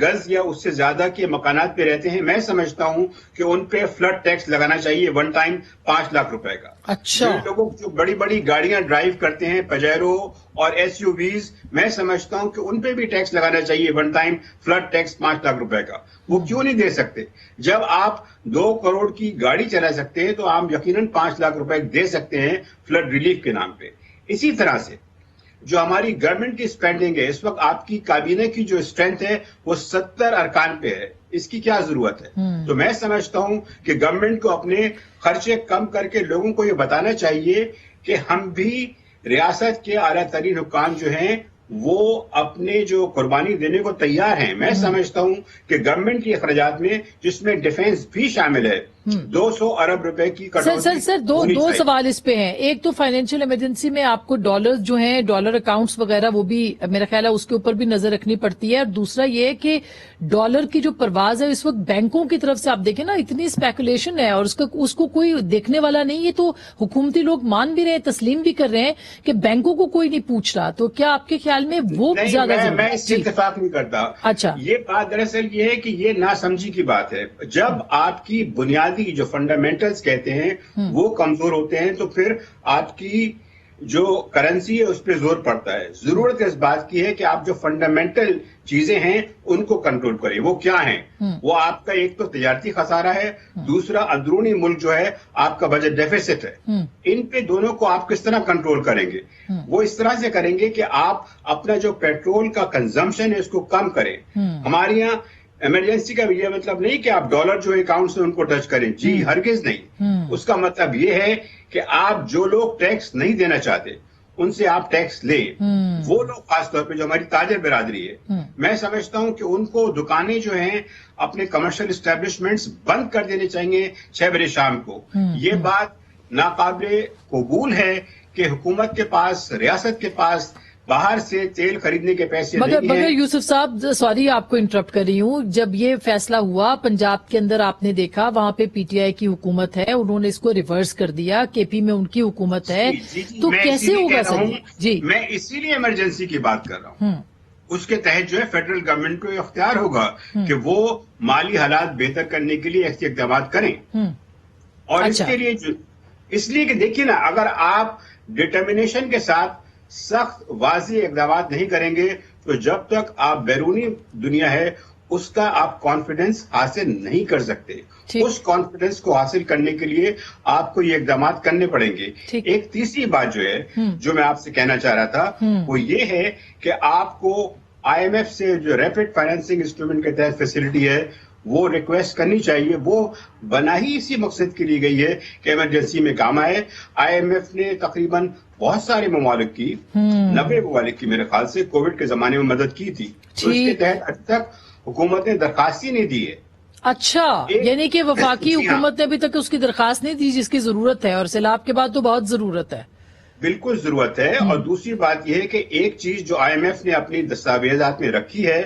گز یا اس سے زیادہ کے مکانات پہ رہتے ہیں، میں سمجھتا ہوں کہ ان پہ فلڈ ٹیکس لگانا چاہیے ون ٹائم 5 لاکھ روپے کا. اچھا. جو لوگوں جو بڑی بڑی گاڑیاں ڈرائیو کرتے ہیں، پجیرو اور ایس یو ویز، میں سمجھتا ہوں کہ ان پہ بھی ٹیکس لگانا چاہیے one time flood tax 5 lakh روپے کا. وہ کیوں نہیں دے سکتے؟ جب آپ 2 کروڑ کی گاڑی چلا سکتے ہیں تو آپ یقیناً 5 لاکھ روپے دے سکتے ہیں فلڈ ریلیف کے نام پہ. اسی طرح سے جو ہماری گورنمنٹ کی اسپینڈنگ ہے اس وقت، آپ کی کابینہ کی جو اسٹرینتھ ہے وہ 70 ارکان پہ ہے. اس کی کیا ضرورت ہے؟ تو میں سمجھتا ہوں کہ گورنمنٹ کو اپنے خرچے کم کر کے لوگوں کو یہ بتانا چاہیے کہ ہم بھی ریاست کے اعلیٰ ترین حکام جو ہیں وہ اپنے جو قربانی دینے کو تیار ہیں. میں سمجھتا ہوں کہ گورنمنٹ کی اخراجات میں، جس میں ڈیفنس بھی شامل ہے، 200 ارب روپے کی کٹوتی. سر دو سوال اس پہ ہیں. ایک تو فائنینشیل ایمرجنسی میں آپ کو ڈالر جو ہیں، ڈالر اکاؤنٹس وغیرہ، وہ بھی میرا خیال ہے اس کے اوپر بھی نظر رکھنی پڑتی ہے. اور دوسرا یہ کہ ڈالر کی جو پرواز ہے اس وقت بینکوں کی طرف سے آپ دیکھیں نا، اتنی اسپیکولیشن ہے اور اس کو کوئی دیکھنے والا نہیں. یہ تو حکومتی لوگ مان بھی رہے ہیں، تسلیم بھی کر رہے ہیں کہ بینکوں کو کوئی نہیں پوچھ رہا. تو کیا آپ کے خیال میں وہ زیادہ میں اس سے اتفاق نہیں کرتا. اچھا، یہ بات دراصل یہ ہے کہ یہ ناسمجھی کی بات ہے. جب آپ کی بنیادی جو فنڈامنٹلز کہتے ہیں وہ کمزور ہوتے ہیں تو پھر آپ کی جو کرنسی ہے اس پہ زور پڑتا ہے. ضرورت اس بات کی ہے کہ آپ جو فنڈامنٹل چیزیں ہیں ان کو کنٹرول کریں. وہ کیا ہیں؟ وہ آپ کا ایک تو تجارتی خسارہ ہے، دوسرا اندرونی ملک جو ہے آپ کا بجٹ ڈیفیسٹ ہے. ان پہ دونوں کو آپ کس طرح کنٹرول کریں گے؟ وہ اس طرح سے کریں گے کہ آپ اپنا جو پیٹرول کا کنزمپشن ہے اس کو کم کریں. ہمارے یہاں ایمرجنسی کا یہ مطلب نہیں کہ آپ ڈالر جو اکاؤنٹ سے ان کو ٹچ کریں. جی ہرگز نہیں. اس کا مطلب یہ ہے کہ آپ جو لوگ ٹیکس نہیں دینا چاہتے ان سے آپ ٹیکس لیں. وہ لوگ خاص طور پہ جو ہماری تاجر برادری ہے، میں سمجھتا ہوں کہ ان کو دکانیں جو ہیں اپنے کمرشل اسٹیبلشمنٹس بند کر دینے چاہیے 6 بجے شام کو. یہ بات ناقابل قبول ہے کہ حکومت کے پاس، ریاست کے پاس باہر سے تیل خریدنے کے پیسے نہیں ہیں. مگر یوسف صاحب، سوری آپ کو انٹرپٹ کر رہی ہوں، جب یہ فیصلہ ہوا پنجاب کے اندر آپ نے دیکھا وہاں پہ پی ٹی آئی کی حکومت ہے، انہوں نے اس کو ریورس کر دیا، کے پی میں ان کی حکومت ہے. تو کیسے ہوگا سر؟ جی میں اسی لیے ایمرجنسی کی بات کر رہا ہوں. اس کے تحت جو ہے فیڈرل گورنمنٹ کو اختیار ہوگا کہ وہ مالی حالات بہتر کرنے کے لیے ایسے اقدامات کریں. اور اس کے لیے اس لیے کہ دیکھیے نا، اگر آپ ڈٹرمنیشن کے ساتھ سخت واضح اقدامات نہیں کریں گے تو جب تک آپ بیرونی دنیا ہے اس کا آپ کانفیڈنس حاصل نہیں کر سکتے. اس کانفیڈنس کو حاصل کرنے کے لیے آپ کو یہ اقدامات کرنے پڑیں گے. ایک تیسری بات جو ہے جو میں آپ سے کہنا چاہ رہا تھا وہ یہ ہے کہ آپ کو آئی ایم ایف سے جو ریپڈ فائنینسنگ انسٹرومنٹ کے تحت فیسلٹی ہے وہ ریکویسٹ کرنی چاہیے. وہ بنا ہی اسی مقصد کے لیے گئی ہے کہ ایمرجنسی میں کام آئے. آئی ایم ایف نے تقریباً بہت سارے ممالک کی، 90 ممالک کی میرے خیال سے کووڈ کے زمانے میں مدد کی تھی. تو اس کے تحت اب تک حکومت نے درخواست ہی نہیں دی ہے. اچھا، یعنی کہ وفاقی حکومت نے ابھی تک اس کی درخواست نہیں دی جس کی ضرورت ہے، اور سیلاب کے بعد تو بہت ضرورت ہے. بالکل ضرورت ہے. اور دوسری بات یہ ہے کہ ایک چیز جو آئی ایم ایف نے اپنی دستاویزات میں رکھی ہے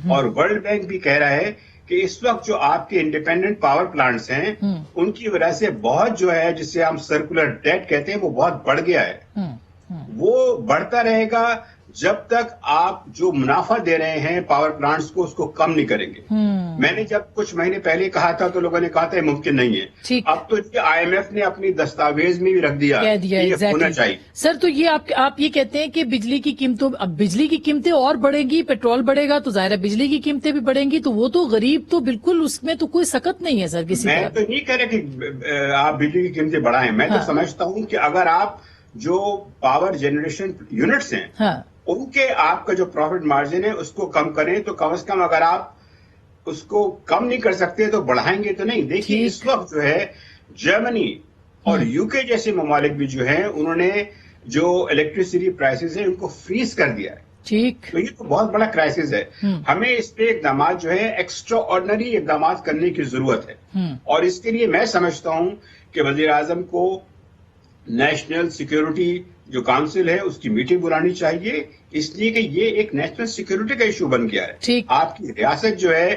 اور ورلڈ بینک بھی کہہ رہا ہے کہ اس وقت جو آپ کے انڈیپینڈنٹ پاور پلانٹس ہیں ان کی وجہ سے بہت جو ہے جسے ہم سرکولر ڈیٹ کہتے ہیں وہ بہت بڑھ گیا ہے. وہ بڑھتا رہے گا جب تک آپ جو منافع دے رہے ہیں پاور پلانٹس کو اس کو کم نہیں کریں گے. میں نے جب کچھ مہینے پہلے کہا تھا تو لوگوں نے کہا تھا یہ ممکن نہیں ہے. اب تو آئی ایم ایف نے اپنی دستاویز میں بھی رکھ دیا یہ ہونا چاہیے. سر تو یہ آپ یہ کہتے ہیں کہ بجلی کی قیمتوں، اب بجلی کی قیمتیں اور بڑھیں گی، پیٹرول بڑھے گا تو ظاہر ہے بجلی کی قیمتیں بھی بڑھیں گی. تو وہ تو غریب تو بالکل اس میں تو کوئی سکت نہیں ہے سر کسی. میں تو نہیں کہہ رہا کہ آپ بجلی کی قیمتیں بڑھائیں. میں تو سمجھتا ہوں کہ اگر آپ جو پاور جنریشن یونٹس ہیں ان کے آپ کا جو پروفٹ مارجن ہے اس کو کم کریں تو کم از کم اگر آپ اس کو کم نہیں کر سکتے تو بڑھائیں گے تو نہیں. دیکھیے اس وقت جو ہے جرمنی اور یو کے جیسے ممالک بھی جو ہیں انہوں نے جو الیکٹریسٹی پرائسز ہیں ان کو فریز کر دیا ہے. ٹھیک، تو یہ تو بہت بڑا کرائسس ہے. ہمیں اس پہ اقدامات جو ہے ایکسٹرا آرڈنری اقدامات کرنے کی ضرورت ہے. اور اس کے لیے میں سمجھتا ہوں کہ وزیر اعظم کو نیشنل سیکیورٹی جو کاؤنسل ہے اس کی میٹنگ بلانی چاہیے، اس لیے کہ یہ ایک نیشنل سیکیورٹی کا ایشو بن گیا ہے. آپ کی ریاست جو ہے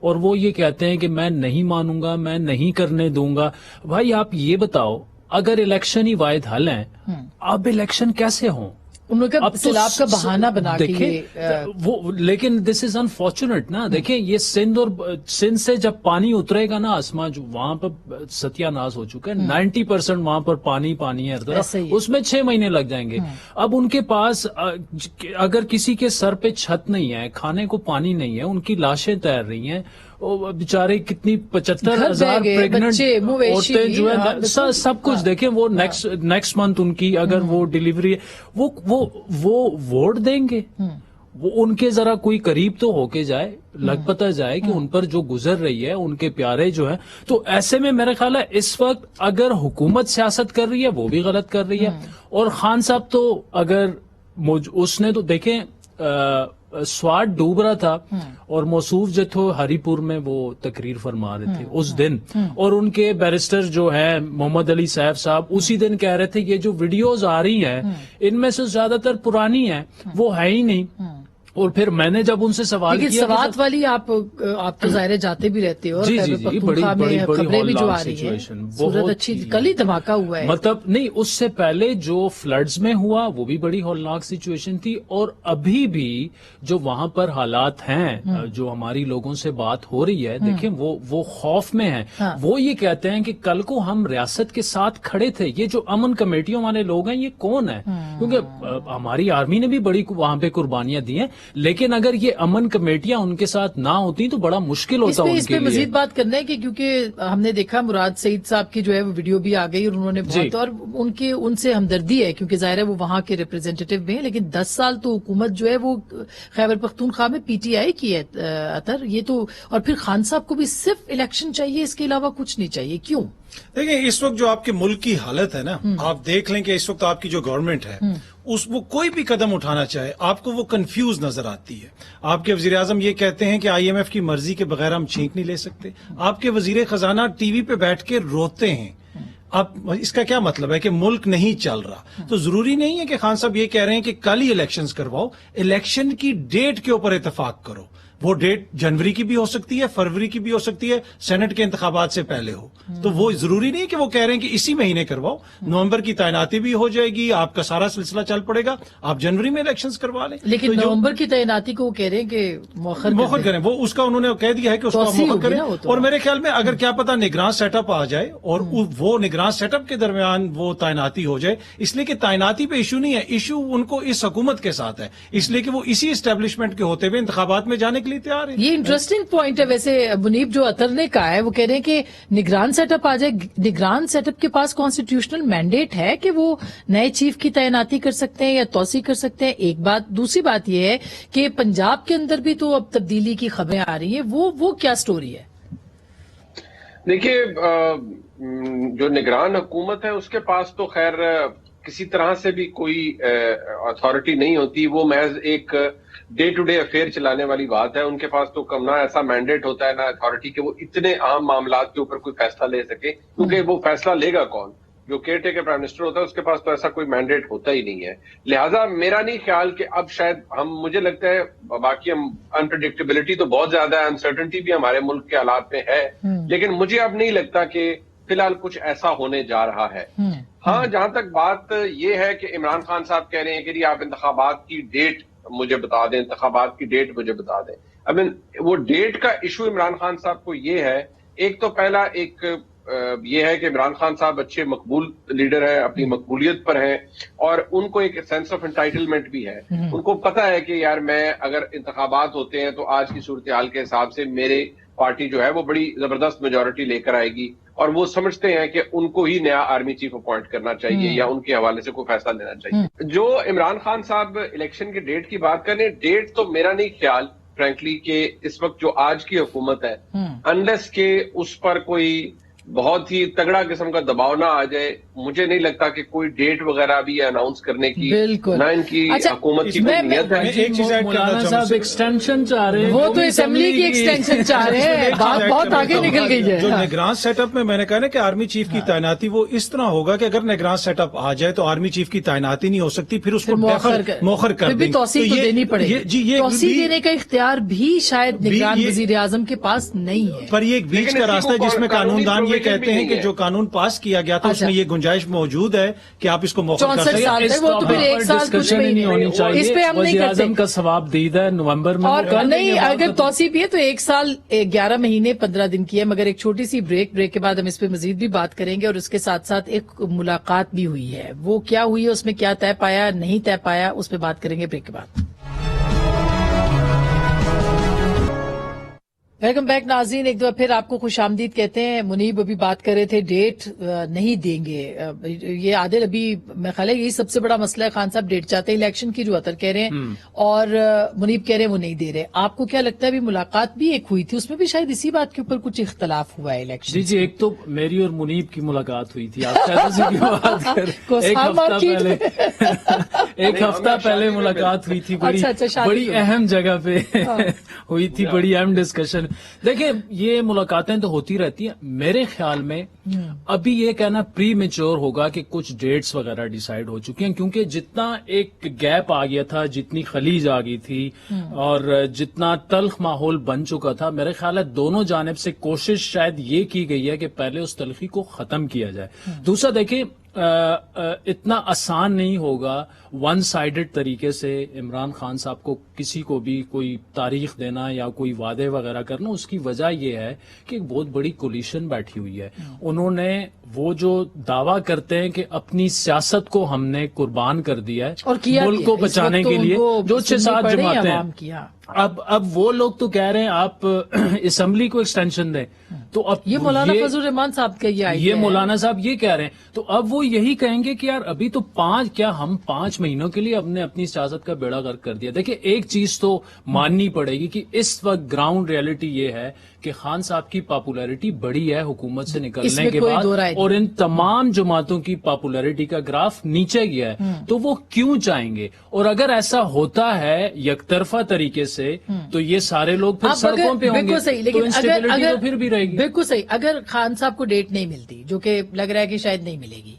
اور وہ یہ کہتے ہیں کہ میں نہیں مانوں گا, میں نہیں کرنے دوں گا, بھائی آپ یہ بتاؤ اگر الیکشن ہی واحد حل ہیں, اب الیکشن کیسے ہوں؟ انہوں نے سیلاب کا بہانہ بنا کے وہ, لیکن دس از انفارچونیٹ نا. دیکھیں یہ سندھ سے جب پانی اترے گا نا آسمان, جو وہاں پر ستیہ ناز ہو چکا ہے, 90% وہاں پر پانی ہے ہر طرف, اس میں 6 مہینے لگ جائیں گے. اب ان کے پاس اگر کسی کے سر پہ چھت نہیں ہے, کھانے کو پانی نہیں ہے, ان کی لاشیں تیر رہی ہیں, بیچارے کتنی 75,000 پریگننٹ عورتیں جو ہے سب کچھ دیکھیں, وہ نیکسٹ منتھ ان کی اگر وہ ڈیلیوری ہے, وہ ووٹ دیں گے, وہ ان کے ذرا کوئی قریب تو ہو کے جائے, لگ پتہ جائے کہ ان پر جو گزر رہی ہے ان کے پیارے جو ہیں. تو ایسے میں میرا خیال ہے اس وقت اگر حکومت سیاست کر رہی ہے وہ بھی غلط کر رہی ہے, اور خان صاحب تو اگر اس نے تو دیکھیں سوات ڈوب رہا تھا اور موصوف جو تھے ہری پور میں وہ تقریر فرما رہے تھے اس دن, اور ان کے بیرسٹر جو ہیں محمد علی صاحب اسی دن کہہ رہے تھے یہ جو ویڈیوز آ رہی ہیں ان میں سے زیادہ تر پرانی ہیں, وہ ہے ہی نہیں. اور پھر میں نے جب ان سے سوال کیا, سوات والی آپ تو ظاہر جاتے بھی رہتے ہو, جی بڑی خبریں بھی جو آ رہی ہیں, صورت اچھی, کل ہی دھماکہ ہوا ہے. مطلب نہیں, اس سے پہلے جو فلڈز میں ہوا وہ بھی بڑی ہولناک سچویشن تھی, اور ابھی بھی جو وہاں پر حالات ہیں, جو ہماری لوگوں سے بات ہو رہی ہے, دیکھیں وہ خوف میں ہیں. وہ یہ کہتے ہیں کہ کل کو ہم ریاست کے ساتھ کھڑے تھے, یہ جو امن کمیٹیوں والے لوگ ہیں یہ کون ہیں, کیونکہ ہماری آرمی نے بھی بڑی وہاں پہ قربانیاں دی ہیں, لیکن اگر یہ امن کمیٹیاں ان کے ساتھ نہ ہوتی تو بڑا مشکل ہوتا ان اس کے پہ لیے. مزید بات کرنا ہے کہ کیونکہ ہم نے دیکھا مراد سعید صاحب کی جو ہے وہ ویڈیو بھی آ گئی, اور انہوں نے بہت, اور ان سے ہمدردی ہے کیونکہ ظاہر ہے وہ وہاں کے ریپرزینٹیٹیو بھی ہیں, لیکن 10 سال تو حکومت جو ہے وہ خیبر پختونخوا میں PTI کی ہے اطہر, یہ تو, اور پھر خان صاحب کو بھی صرف الیکشن چاہیے, اس کے علاوہ کچھ نہیں چاہیے. کیوں؟ دیکھیں اس وقت جو آپ کے ملک کی حالت ہے نا, آپ دیکھ لیں کہ اس وقت آپ کی جو گورنمنٹ ہے وہ کوئی بھی قدم اٹھانا چاہے آپ کو وہ کنفیوز نظر آتی ہے. آپ کے وزیر اعظم یہ کہتے ہیں کہ IMF کی مرضی کے بغیر ہم چھینک نہیں لے سکتے, آپ کے وزیر خزانہ ٹی وی پہ بیٹھ کے روتے ہیں. اب اس کا کیا مطلب ہے کہ ملک نہیں چل رہا؟ تو ضروری نہیں ہے کہ خان صاحب یہ کہہ رہے ہیں کہ کل ہی الیکشنز کرواؤ, الیکشن کی ڈیٹ کے اوپر اتفاق کرو. وہ ڈیٹ جنوری کی بھی ہو سکتی ہے, فروری کی بھی ہو سکتی ہے, سینٹ کے انتخابات سے پہلے ہو. تو وہ ضروری نہیں کہ وہ کہہ رہے ہیں کہ اسی مہینے کرواؤ, نومبر کی تعیناتی بھی ہو جائے گی, آپ کا سارا سلسلہ چل پڑے گا, آپ جنوری میں الیکشنز کروا لیں. لیکن نومبر کی تعیناتی کو وہ کہہ رہے ہیں کہ مؤخر کریں, وہ اس کا انہوں نے کہہ دیا ہے کہ اس کو مؤخر کریں. اور میرے خیال میں اگر کیا پتا نگراں سیٹ اپ آ جائے اور وہ نگراں سیٹ اپ کے درمیان وہ تعیناتی ہو جائے, اس لیے کہ تعیناتی پہ ایشو نہیں ہے, ایشو ان کو اس حکومت کے ساتھ ہے, اس لیے کہ وہ اسی اسٹیبلشمنٹ کے ہوتے ہوئے انتخابات میں جانے کے لیے تیار ہے. یہ انٹرسٹنگ پوائنٹ ہے ویسے منیب جو اطہر نے کہا ہے, وہ کہہ رہے ہیں کہ نگران سیٹ اپ آ جائے. نگران سیٹ اپ کے پاس کانسٹیٹیوشنل مینڈیٹ ہے کہ وہ نئے چیف کی تعیناتی کر سکتے ہیں یا توسیع کر سکتے ہیں, ایک بات. دوسری بات یہ ہے کہ پنجاب کے اندر بھی تو اب تبدیلی کی خبریں آ رہی ہیں, وہ کیا سٹوری ہے؟ دیکھیے جو نگران حکومت ہے اس کے پاس تو خیر کسی طرح سے بھی کوئی اتھارٹی نہیں ہوتی, وہ محض ایک ڈے ٹو ڈے افیئر چلانے والی بات ہے. ان کے پاس تو کم نہ ایسا مینڈیٹ ہوتا ہے نہ اتھارٹی کہ وہ اتنے اہم معاملات کے اوپر کوئی فیصلہ لے سکے, کیونکہ وہ فیصلہ لے گا کون؟ جو کیئر ٹیکر پرائم منسٹر ہوتا ہے اس کے پاس تو ایسا کوئی مینڈیٹ ہوتا ہی نہیں ہے. لہٰذا میرا نہیں خیال کہ اب شاید مجھے لگتا ہے باقی ہم انپریڈکٹیبلٹی تو بہت زیادہ ہے, انسرٹنٹی بھی ہمارے ملک کے حالات میں ہے, لیکن مجھے اب نہیں لگتا کہ فی الحال کچھ ایسا ہونے جا رہا ہے. ہاں جہاں تک بات یہ ہے کہ عمران خان صاحب کہہ رہے ہیں کہ جی آپ انتخابات کی ڈیٹ مجھے بتا دیں, انتخابات کی ڈیٹ مجھے بتا دیں. اب وہ ڈیٹ کا ایشو عمران خان صاحب کو یہ ہے, ایک تو پہلا ایک یہ ہے کہ عمران خان صاحب اچھے مقبول لیڈر ہیں, اپنی مقبولیت پر ہیں, اور ان کو ایک سینس آف انٹائٹلمنٹ بھی ہے. ان کو پتا ہے کہ یار میں اگر انتخابات ہوتے ہیں تو آج کی صورتحال کے حساب سے میرے پارٹی جو ہے وہ بڑی زبردست میجورٹی لے کر آئے گی, اور وہ سمجھتے ہیں کہ ان کو ہی نیا آرمی چیف اپوائنٹ کرنا چاہیے یا ان کے حوالے سے کوئی فیصلہ لینا چاہیے. جو عمران خان صاحب الیکشن کی ڈیٹ کی بات کریں, ڈیٹ تو میرا نہیں خیال فرینکلی کہ اس وقت جو آج کی حکومت ہے انلیس کہ اس پر کوئی بہت ہی تگڑا قسم کا دباؤ نہ آ جائے, مجھے نہیں لگتا کہ کوئی ڈیٹ وغیرہ بھی اناؤنس کرنے کی بالکل نہ ان کی اچھا، حکومت کی کوئی نیت ہے. ایک چیز ایڈ کرنا مولانا چاہوں صاحب سے، ایکسٹینشن چاہ رہے ہیں، وہ تو اسمبلی کی ایکسٹینشن چاہ رہے ہیں، بات بہت آگے نکل گئی ہے. جو نگران سیٹ اپ میں نے کہا نا کہ آرمی چیف کی تعیناتی وہ اس طرح ہوگا کہ اگر نگران سیٹ اپ آ جائے تو آرمی چیف کی تعیناتی نہیں ہو سکتی، پھر اس کو موخر کر پھر بھی دیں. توسیع تو دینی پڑے گی. جی، یہ توسیع دینے کا اختیار بھی شاید نگران وزیر اعظم کے پاس نہیں ہے. پر یہ ایک بیچ کا راستہ ہے جس میں قانون دان یہ کہتے ہیں کہ جو قانون پاس کیا گیا تھا اس میں یہ گنجائش موجود ہے کہ آپ اس کو موخر کر 64 سکیں. سال تک، وہ تو پھر ایک سال کچھ ڈسکشن ہی نہیں ہونی اس چاہیے. پہ ہم نہیں وزیر کرتے. اعظم کا ثواب دیدہ ہے نومبر میں، اور وہ کر دیں گے نہیں، بات اگر ختم. توسیع بھی ہے تو 1 سال 11 مہینے 15 دن کی ہے. مگر ایک چھوٹی سی بریک کے بعد ہم اس پہ مزید بھی بات کریں گے، اور اس کے ساتھ ساتھ ایک ملاقات بھی ہوئی ہے. وہ کیا ہوئی ہے، اس میں کیا طے پایا نہیں طے پایا، اس پہ بات کریں گے بریک کے بعد. ویلکم بیک ناظرین، ایک دفعہ پھر آپ کو خوش آمدید کہتے ہیں. منیب ابھی بات کر رہے تھے ڈیٹ نہیں دیں گے. یہ عادل ابھی میں خیال ہے یہی سب سے بڑا مسئلہ ہے. خان صاحب ڈیٹ چاہتے ہیں الیکشن کی، جو اطہر کہہ رہے ہیں، اور منیب کہہ رہے ہیں وہ نہیں دے رہے. آپ کو کیا لگتا ہے؟ ابھی ملاقات بھی ایک ہوئی تھی، اس میں بھی شاید اسی بات کے اوپر کچھ اختلاف ہوا ہے الیکشن. جی، ایک تو میری اور منیب کی ملاقات ہوئی تھی. آپ شاید اسی کی بات کر ایک ہفتہ پہلے ملاقات ہوئی تھی، بڑی اہم جگہ پہ ہوئی تھی، بڑی اہم ڈسکشن. دیکھیں، یہ ملاقاتیں تو ہوتی رہتی ہیں. میرے خیال میں ابھی یہ کہنا پری میچور ہوگا کہ کچھ ڈیٹس وغیرہ ڈیسائیڈ ہو چکی ہیں، کیونکہ جتنا ایک گیپ آ گیا تھا، جتنی خلیج آ گئی تھی، اور جتنا تلخ ماحول بن چکا تھا، میرے خیال ہے دونوں جانب سے کوشش شاید یہ کی گئی ہے کہ پہلے اس تلخی کو ختم کیا جائے. دوسرا دیکھیں، اتنا آسان نہیں ہوگا ون سائیڈڈ طریقے سے عمران خان صاحب کو کسی کو بھی کوئی تاریخ دینا یا کوئی وعدے وغیرہ کرنا. اس کی وجہ یہ ہے کہ ایک بہت بڑی کولیشن بیٹھی ہوئی ہے. انہوں نے وہ جو دعویٰ کرتے ہیں کہ اپنی سیاست کو ہم نے قربان کر دیا ہے ملک کو بچانے کے لیے، جو 6-7 جماعتیں ہیں، اب وہ لوگ تو کہہ رہے ہیں آپ اسمبلی کو ایکسٹینشن دیں. تو اب یہ مولانا فضل الرحمان صاحب کا یہ مولانا صاحب یہ کہہ رہے ہیں. تو اب وہ یہی کہیں گے کہ یار ابھی تو 5 مہینوں کے لیے ہم نے اپنی سیاست کا بیڑا غرق کر دیا. دیکھیں، ایک چیز تو ماننی پڑے گی کہ اس وقت گراؤنڈ ریئلٹی یہ ہے کہ خان صاحب کی پاپولیرٹی بڑی ہے حکومت سے نکلنے کے بعد، اور ان تمام جماعتوں کی پاپولیرٹی کا گراف نیچے گیا ہے. تو وہ کیوں چاہیں گے؟ اور اگر ایسا ہوتا ہے یک طرفہ طریقے سے تو یہ سارے لوگ پھر سڑکوں پہ ہوں گے، تو انسٹیبلٹی تو پھر بھی رہے گی. بالکل صحیح. اگر خان صاحب کو ڈیٹ نہیں ملتی، جو کہ لگ رہا ہے کہ شاید نہیں ملے گی،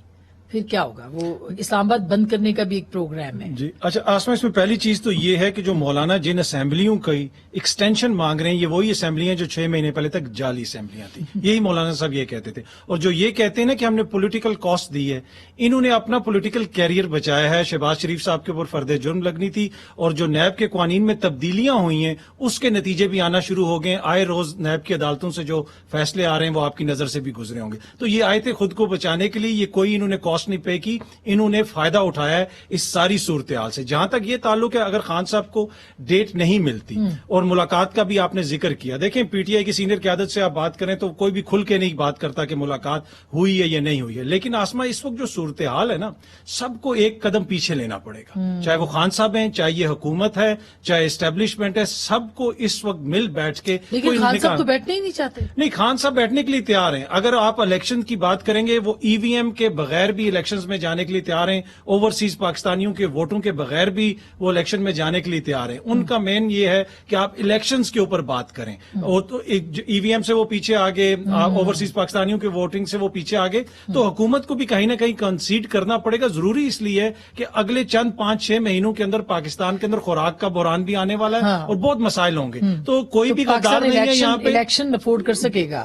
پھر کیا ہوگا؟ وہ اسلام آباد بند کرنے کا بھی ایک پروگرام ہے. جی اچھا آسما، اس میں پہلی چیز تو یہ ہے کہ جو مولانا جن اسمبلیوں کی ایکسٹینشن مانگ رہے ہیں، یہ وہی اسمبلیاں جو 6 مہینے پہلے تک جعلی اسمبلیاں تھیں. یہی مولانا صاحب یہ کہتے تھے. اور جو یہ کہتے ہیں نا کہ ہم نے پولیٹیکل کاسٹ دی ہے، انہوں نے اپنا پولیٹیکل کیریئر بچایا ہے. شہباز شریف صاحب کے اوپر فرد جرم لگنی تھی، اور جو نیب کے قوانین میں تبدیلیاں ہوئی ہیں اس کے نتیجے بھی آنا شروع ہو گئے. آئے روز نیب کی عدالتوں سے جو فیصلے آ رہے ہیں وہ آپ کی نظر سے بھی گزرے ہوں گے. تو یہ آئے تھے خود کو بچانے کے لیے. یہ کوئی انہوں نے کاسٹ نہیں پے کی، انہوں نے فائدہ اٹھایا ہے اس ساری صورتحال سے. جہاں تک یہ تعلق ہے، اگر خان صاحب کو ڈیٹ نہیں ملتی، اور ملاقات کا بھی آپ نے ذکر کیا، دیکھیں پی ٹی آئی کی سینئر قیادت سے آپ بات کریں تو کوئی بھی کھل کے نہیں بات کرتا کہ ملاقات ہوئی ہے یا نہیں ہوئی ہے. لیکن آسما، اس وقت جو صورتحال ہے نا، سب کو ایک قدم پیچھے لینا پڑے گا. چاہے وہ خان صاحب ہیں، چاہے یہ حکومت ہے، چاہے اسٹیبلشمنٹ ہے، سب کو اس وقت مل بیٹھ کے. لیکن خان صاحب تو بیٹھنے ہی نہیں چاہتے. نہیں، خان صاحب بیٹھنے کے لیے تیار ہیں. اگر آپ الیکشن کی بات کریں گے، وہ ای وی ایم کے بغیر بھی الیکشنز میں جانے کے لیے تیار ہیں. اوورسیز پاکستانیوں کے ووٹوں کے بغیر بھی وہ الیکشن میں جانے کے لیے تیار ہیں. ان کا مین یہ ہے کہ آپ الیکشنز کے اوپر بات کریں. اور تو ای وی ایم سے وہ پیچھے آگے، اوورسیز پاکستانیوں کے ووٹنگ سے وہ پیچھے آگے. تو حکومت کو بھی کہیں نہ کہیں کنسیڈ کرنا پڑے گا. ضروری اس لیے ہے کہ اگلے چند 5-6 مہینوں کے اندر پاکستان کے اندر خوراک کا بحران بھی آنے والا ہے، اور بہت مسائل ہوں گے. تو کوئی بھی غدار نہیں ہے یہاں پہ الیکشن افورڈ کر سکے گا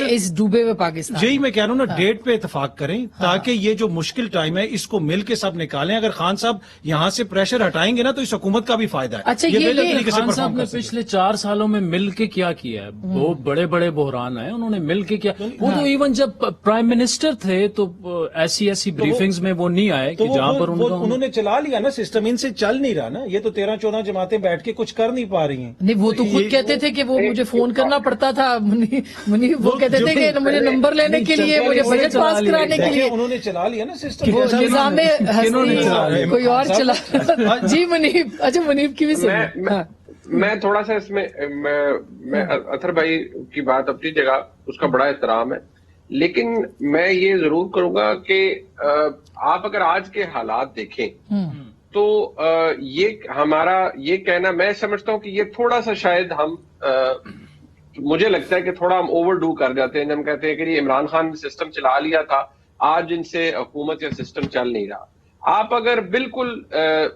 اس ڈوبے ہوئے پاکستان. یہی میں کہہ رہا ہوں نا، ڈیٹ پہ اتفاق کریں تاکہ یہ جو مشکل ٹائم ہے اس کو مل کے سب نکالیں. اگر خان صاحب یہاں سے پریشر ہٹائیں گے نا تو اس حکومت کا بھی فائدہ ہے. اچھا، یہ خان صاحب نے پچھلے 4 سالوں میں مل کے کیا ہے؟ بہت بڑے بڑے بحران ہیں، انہوں نے مل کے کیا. وہ تو ایون جب پرائم منسٹر تھے تو ایسی بریفنگز میں وہ نہیں آئے کہ جہاں پر انہوں نے چلا لیا نا سسٹم. ان سے چل نہیں رہا نا. یہ تو 13-14 جماعتیں بیٹھ کے کچھ کر نہیں پا رہی ہیں. نہیں، وہ تو خود کہتے تھے کہ وہ مجھے فون کرنا پڑتا تھا. وہ کہتے تھے کہ مجھے نمبر لینے کے لیے، مجھے بجٹ پاس کرانے کے لیے. انہوں نے چلا لیا نا سسٹم. نظام کوئی اور چلا. جی منیب. اچھا، منیب کی بھی میں تھوڑا سا اس میں اطہر بھائی کی بات اپنی جگہ، اس کا بڑا احترام ہے. لیکن میں یہ ضرور کروں گا کہ آپ اگر آج کے حالات دیکھیں تو یہ ہمارا یہ کہنا، میں سمجھتا ہوں کہ یہ تھوڑا سا شاید ہم مجھے لگتا ہے کہ تھوڑا ہم اوور ڈو کر جاتے ہیں. ہم کہتے ہیں کہ یہ عمران خان نے سسٹم چلا لیا تھا، آج ان سے حکومت یا سسٹم چل نہیں رہا. آپ اگر بالکل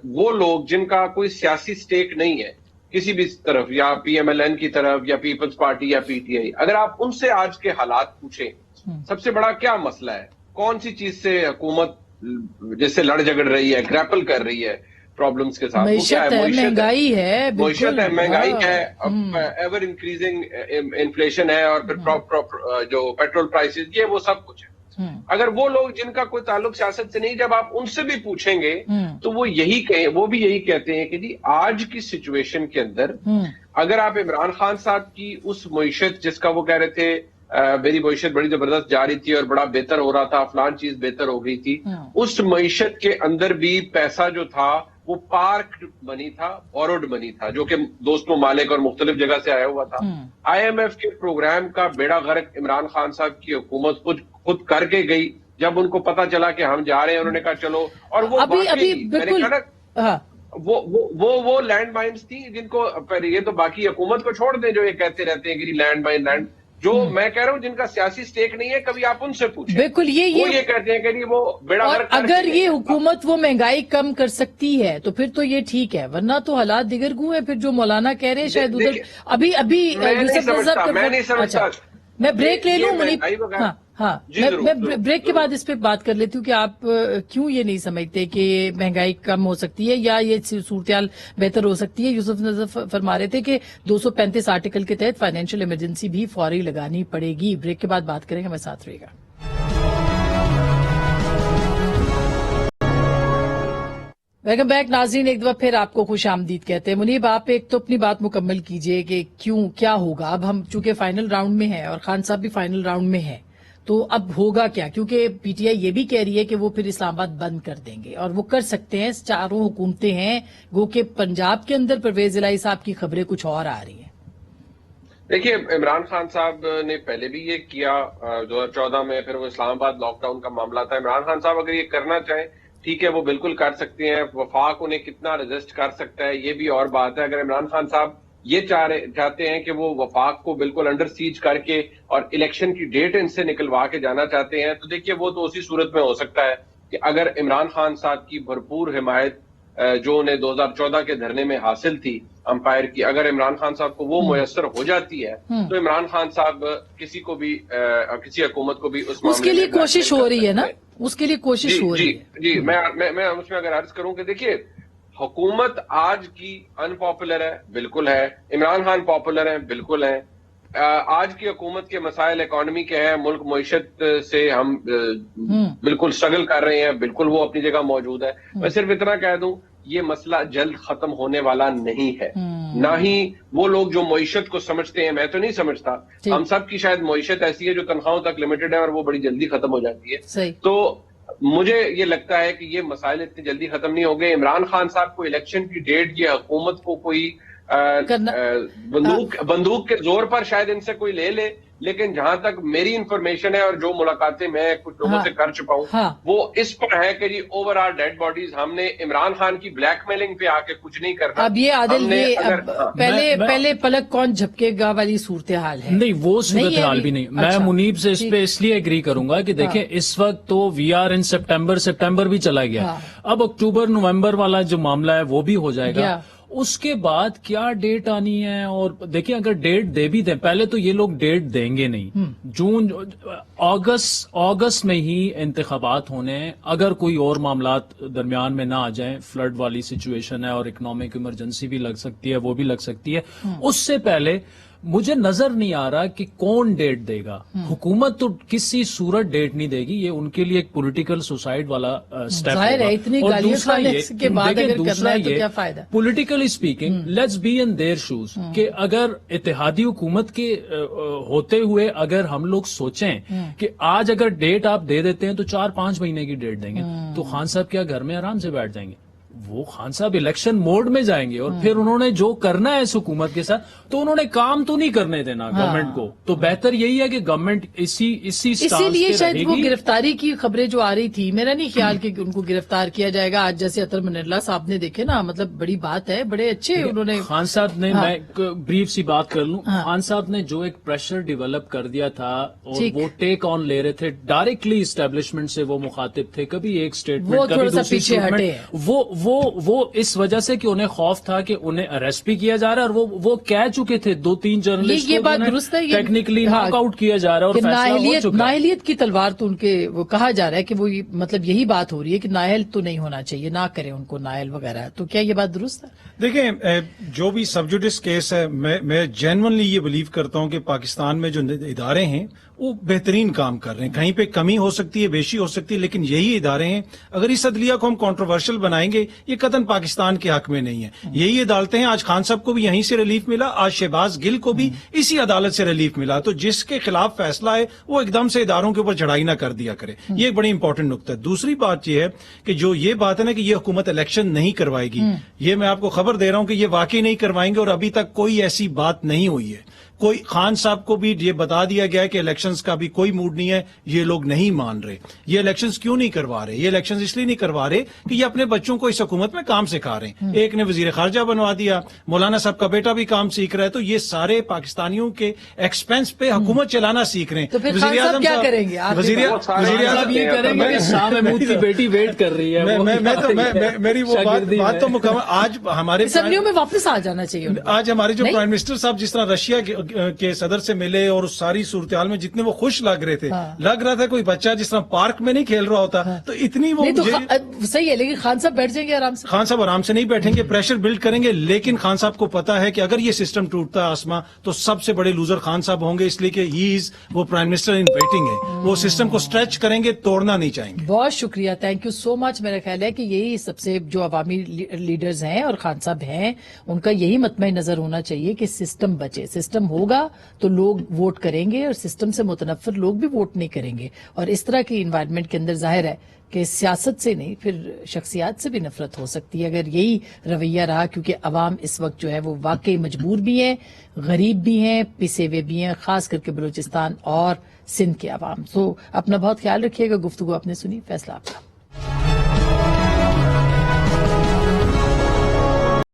وہ لوگ جن کا کوئی سیاسی سٹیک نہیں ہے کسی بھی طرف، یا پی ایم ایل این کی طرف یا پیپلز پارٹی یا پی ٹی آئی، اگر آپ ان سے آج کے حالات پوچھیں سب سے بڑا کیا مسئلہ ہے، کون سی چیز سے حکومت جس سے لڑ جھگڑ رہی ہے، گریپل کر رہی ہے پرابلمز کے ساتھ، معیشت ہے، مہنگائی ہے، معیشت ہے، مہنگائی ہے، ایور انکریزنگ انفلیشن ہے، اور پھر جو پیٹرول پرائسز، یہ وہ سب کچھ ہے. اگر وہ لوگ جن کا کوئی تعلق سیاست سے نہیں، جب آپ ان سے بھی پوچھیں گے تو وہ بھی یہی کہتے ہیں کہ جی آج کی سچویشن کے اندر اگر آپ عمران خان صاحب کی اس معیشت جس کا وہ کہہ رہے تھے میری معیشت بڑی زبردست جا رہی تھی اور بڑا بہتر ہو رہا تھا، فلان چیز بہتر ہو گئی تھی، اس معیشت کے اندر بھی پیسہ جو تھا وہ پارکڈ منی تھا، بوروڈ منی تھا، جو کہ دوست ممالک اور مختلف جگہ سے آیا ہوا تھا. آئی ایم ایف کے پروگرام کا بیڑا غرق عمران خان صاحب کی حکومت خود کر کے گئی. جب ان کو پتا چلا کہ ہم جا رہے ہیں، انہوں نے کہا چلو، اور وہ وہ لینڈ مائنز تھی جن کو، یہ تو باقی حکومت کو چھوڑ دیں جو یہ کہتے رہتے ہیں کہ لینڈ مائن، جو میں کہہ رہا ہوں جن کا سیاسی سٹیک نہیں ہے، کبھی آپ ان سے پوچھیں، بالکل یہ کہتے ہیں کہ وہ بیڑا غرق. اگر یہ حکومت وہ مہنگائی کم کر سکتی ہے تو پھر تو یہ ٹھیک ہے، ورنہ تو حالات دیگر گوں ہیں. پھر جو مولانا کہہ رہے ہیں شاید ادھر ابھی یوسف نظر، میں نہیں سمجھتا. میں بریک لے لوں منیب، ہاں میں بریک کے بعد اس پہ بات کر لیتی ہوں کہ آپ کیوں یہ نہیں سمجھتے کہ مہنگائی کم ہو سکتی ہے یا یہ صورتحال بہتر ہو سکتی ہے. یوسف نظر فرما رہے تھے کہ 235 آرٹیکل کے تحت فائنینشیل ایمرجنسی بھی فوری لگانی پڑے گی. بریک کے بعد بات کریں گے، ہمیں ساتھ رہے گا. ویلکم بیک ناظرین، ایک دفعہ پھر آپ کو خوش آمدید کہتے ہیں. منیب، آپ ایک تو اپنی بات مکمل کیجئے کہ کیا ہوگا. اب ہم چونکہ فائنل راؤنڈ میں ہیں اور خان صاحب بھی فائنل راؤنڈ میں ہیں، تو اب ہوگا کیا؟ کیونکہ پی ٹی آئی یہ بھی کہہ رہی ہے کہ وہ پھر اسلام آباد بند کر دیں گے، اور وہ کر سکتے ہیں. چاروں حکومتیں ہیں، گو کہ پنجاب کے اندر پرویز الہی صاحب کی خبریں کچھ اور آ رہی ہیں. دیکھیے، عمران خان صاحب نے پہلے بھی یہ کیا 2014 میں، پھر وہ اسلام آباد لاک ڈاؤن کا معاملہ تھا. عمران خان صاحب اگر یہ کرنا چاہیں ٹھیک ہے، وہ بالکل کر سکتے ہیں. وفاق انہیں کتنا رجسٹ کر سکتا ہے یہ بھی اور بات ہے. اگر عمران خان صاحب یہ چاہتے ہیں کہ وہ وفاق کو بالکل انڈر سیج کر کے اور الیکشن کی ڈیٹ ان سے نکلوا کے جانا چاہتے ہیں، تو دیکھیے وہ تو اسی صورت میں ہو سکتا ہے کہ اگر عمران خان صاحب کی بھرپور حمایت جو انہیں 2014 کے دھرنے میں حاصل تھی امپائر کی، اگر عمران خان صاحب کو وہ میسر ہو جاتی ہے تو عمران خان صاحب کسی حکومت کو بھی اس کے لیے کوشش ہو رہی ہے نا، اس کے لیے کوشش ہو رہی ہے. جی میں اس میں اگر عرض کروں کہ دیکھیے، حکومت آج کی ان پاپولر ہے، بالکل ہے. عمران خان پاپولر ہیں، بالکل ہیں. آج کی حکومت کے مسائل اکانومی کے ہیں، ملک معیشت سے ہم بالکل سٹرگل کر رہے ہیں، بالکل وہ اپنی جگہ موجود ہے. میں صرف اتنا کہہ دوں، یہ مسئلہ جلد ختم ہونے والا نہیں ہے. نہ ہی وہ لوگ جو معیشت کو سمجھتے ہیں، میں تو نہیں سمجھتا. ہم سب کی شاید معیشت ایسی ہے جو تنخواہوں تک لمیٹڈ ہے اور وہ بڑی جلدی ختم ہو جاتی ہے. تو مجھے یہ لگتا ہے کہ یہ مسائل اتنی جلدی ختم نہیں ہو گئے. عمران خان صاحب کو الیکشن کی ڈیٹ یا حکومت کو کوئی بندوق کے زور پر شاید ان سے کوئی لے، لیکن جہاں تک میری انفارمیشن ہے اور جو ملاقاتیں میں کچھ لوگوں سے کر چکا ہوں، وہ اس پر ہے کہ G over all dead bodies. ہم نے عمران خان کی بلیک میلنگ پہ آ کے کچھ نہیں کرنا. اب یہ عادل پہلے پلک کون جھپکے گا والی صورتحال ہے. نہیں، وہ صورتحال بھی نہیں. میں منیب سے اس پہ اس لیے ایگری کروں گا کہ دیکھیں اس وقت تو وی آر ان سپٹمبر بھی چلا گیا. اب اکتوبر نومبر والا جو معاملہ ہے وہ بھی ہو جائے گا. اس کے بعد کیا ڈیٹ آنی ہے؟ اور دیکھیں اگر ڈیٹ دے بھی دیں، پہلے تو یہ لوگ ڈیٹ دیں گے نہیں. اگست میں ہی انتخابات ہونے ہیں. اگر کوئی اور معاملات درمیان میں نہ آ جائیں، فلڈ والی سچویشن ہے اور اکنامک ایمرجنسی بھی لگ سکتی ہے، وہ بھی لگ سکتی ہے، اس سے پہلے مجھے نظر نہیں آ رہا کہ کون ڈیٹ دے گا. حکومت تو کسی صورت ڈیٹ نہیں دے گی، یہ ان کے لیے ایک پولیٹیکل سوسائڈ والا سٹیپ ہوگا. اور دوسرا یہ politically speaking, let's be in their shoes, کہ اگر اتحادی حکومت کے ہوتے ہوئے اگر ہم لوگ سوچیں کہ آج اگر ڈیٹ آپ دے دیتے ہیں تو 4-5 مہینے کی ڈیٹ دیں گے، تو خان صاحب کیا گھر میں آرام سے بیٹھ جائیں گے؟ وہ خان صاحب الیکشن موڈ میں جائیں گے اور پھر انہوں نے جو کرنا ہے اس حکومت کے ساتھ تو انہوں نے کام تو نہیں کرنے دینا گورنمنٹ کو. تو بہتر یہی ہے کہ گورنمنٹ اسی لیے شاید وہ گرفتاری کی خبریں جو آ رہی تھی, میرا نہیں خیال کہ ان کو گرفتار کیا جائے گا آج جیسے اطہر منیرلا صاحب نے دیکھے نا, مطلب بڑی بات ہے, بڑے اچھے انہوں نے. خان صاحب نے, میں بریف سی بات کر لوں, خان صاحب نے جو ایک پریشر ڈیولپ کر دیا تھا اور وہ ٹیک آن لے رہے تھے ڈائریکٹلی اسٹیبلشمنٹ سے, وہ مخاطب تھے, کبھی ایک اسٹیٹمنٹ کبھی دوسری اسٹیٹمنٹ, وہ اس وجہ سے کہ انہیں خوف تھا کہ انہیں اریسٹ بھی کیا جا رہا ہے اور وہ کہہ چکے تھے 2-3 جرنلسٹ یہ بات درست ہے, ٹیکنیکلی ناک آؤٹ کیا جا رہا ہے اور فیصلہ ہو چکا ہے. نااہلیت کی تلوار تو ان کے وہ کہا جا رہا ہے کہ وہ مطلب یہی بات ہو رہی ہے کہ نااہل تو نہیں ہونا چاہیے, نہ کریں ان کو نااہل وغیرہ. تو کیا یہ بات درست ہے؟ دیکھیں, جو بھی سب جوڈس کیس ہے, میں جینونلی یہ بلیو کرتا ہوں کہ پاکستان میں جو ادارے ہیں وہ بہترین کام کر رہے ہیں. کہیں پہ کمی ہو سکتی ہے, بیشی ہو سکتی ہے, لیکن یہی ادارے ہیں. اگر اس عدلیہ کو ہم کنٹروورشل بنائیں گے یہ قطعاً پاکستان کے حق میں نہیں ہے. یہی عدالتیں ہیں, آج خان صاحب کو بھی یہیں سے ریلیف ملا, آج شہباز گل کو بھی اسی عدالت سے ریلیف ملا. تو جس کے خلاف فیصلہ ہے وہ ایک دم سے اداروں کے اوپر چڑھائی نہ کر دیا کرے. یہ ایک بڑی امپورٹنٹ نقطہ ہے. دوسری بات یہ ہے کہ جو یہ بات ہے نا کہ یہ حکومت الیکشن نہیں کروائے گی, یہ میں آپ کو خبر دے رہا ہوں کہ یہ واقعی نہیں کروائیں گے اور ابھی تک کوئی ایسی بات نہیں ہوئی ہے. کوئی خان صاحب کو بھی یہ بتا دیا گیا ہے کہ الیکشنز کا بھی کوئی موڈ نہیں ہے, یہ لوگ نہیں مان رہے. یہ الیکشنز کیوں نہیں کروا رہے؟ یہ الیکشنز اس لیے نہیں کروا رہے کہ یہ اپنے بچوں کو اس حکومت میں کام سکھا رہے ہیں. ایک نے وزیر خارجہ بنوا دیا, مولانا صاحب کا بیٹا بھی کام سیکھ رہا ہے. تو یہ سارے پاکستانیوں کے ایکسپینس پہ حکومت چلانا سیکھ رہے ہیں. تو پھر خان صاحب کیا کریں گے؟ وزیر اعظم یہ کریں گے کہ شاہ محمود کی بیٹی ویٹ کر رہی ہے. میری وہ بات تو مکمل. آج ہمارے اسمبلیوں میں واپس آ جانا چاہیے. آج ہمارے جو پرائم منسٹر صاحب جس طرح رشیا کے صدر سے ملے اور اس ساری صورتحال میں جتنے وہ خوش لگ رہے تھے, لگ رہا تھا کوئی بچہ جس طرح پارک میں نہیں کھیل رہا ہوتا. تو اتنی وہ صحیح ہے, لیکن خان صاحب بیٹھ جائیں گے آرام سے. خان صاحب آرام سے نہیں بیٹھیں گے, پریشر بلڈ کریں گے. لیکن خان صاحب کو پتا ہے کہ اگر یہ سسٹم ٹوٹتا ہے آسما تو سب سے بڑے لوزر خان صاحب ہوں گے, اس لیے کہ وہ پرائم منسٹر ان ویٹنگ ہے. وہ سسٹم کو اسٹریچ کریں گے, توڑنا نہیں چاہیں گے. بہت شکریہ, تھینک یو سو مچ. میرا خیال ہے کہ یہی سب سے جو عوامی لیڈرز ہیں اور خان صاحب ہیں ان کا یہی مطمع نظر ہونا چاہیے کہ سسٹم بچے. سسٹم ہوگا تو لوگ ووٹ کریں گے اور سسٹم سے متنفر لوگ بھی ووٹ نہیں کریں گے. اور اس طرح کی انوائرمنٹ کے اندر ظاہر ہے کہ سیاست سے نہیں پھر شخصیات سے بھی نفرت ہو سکتی ہے اگر یہی رویہ رہا, کیونکہ عوام اس وقت جو ہے وہ واقعی مجبور بھی ہیں, غریب بھی ہیں, پسے ہوئے بھی ہیں, خاص کر کے بلوچستان اور سندھ کے عوام. تو اپنا بہت خیال رکھیے گا. گفتگو آپ نے سنی, فیصلہ آپ کا.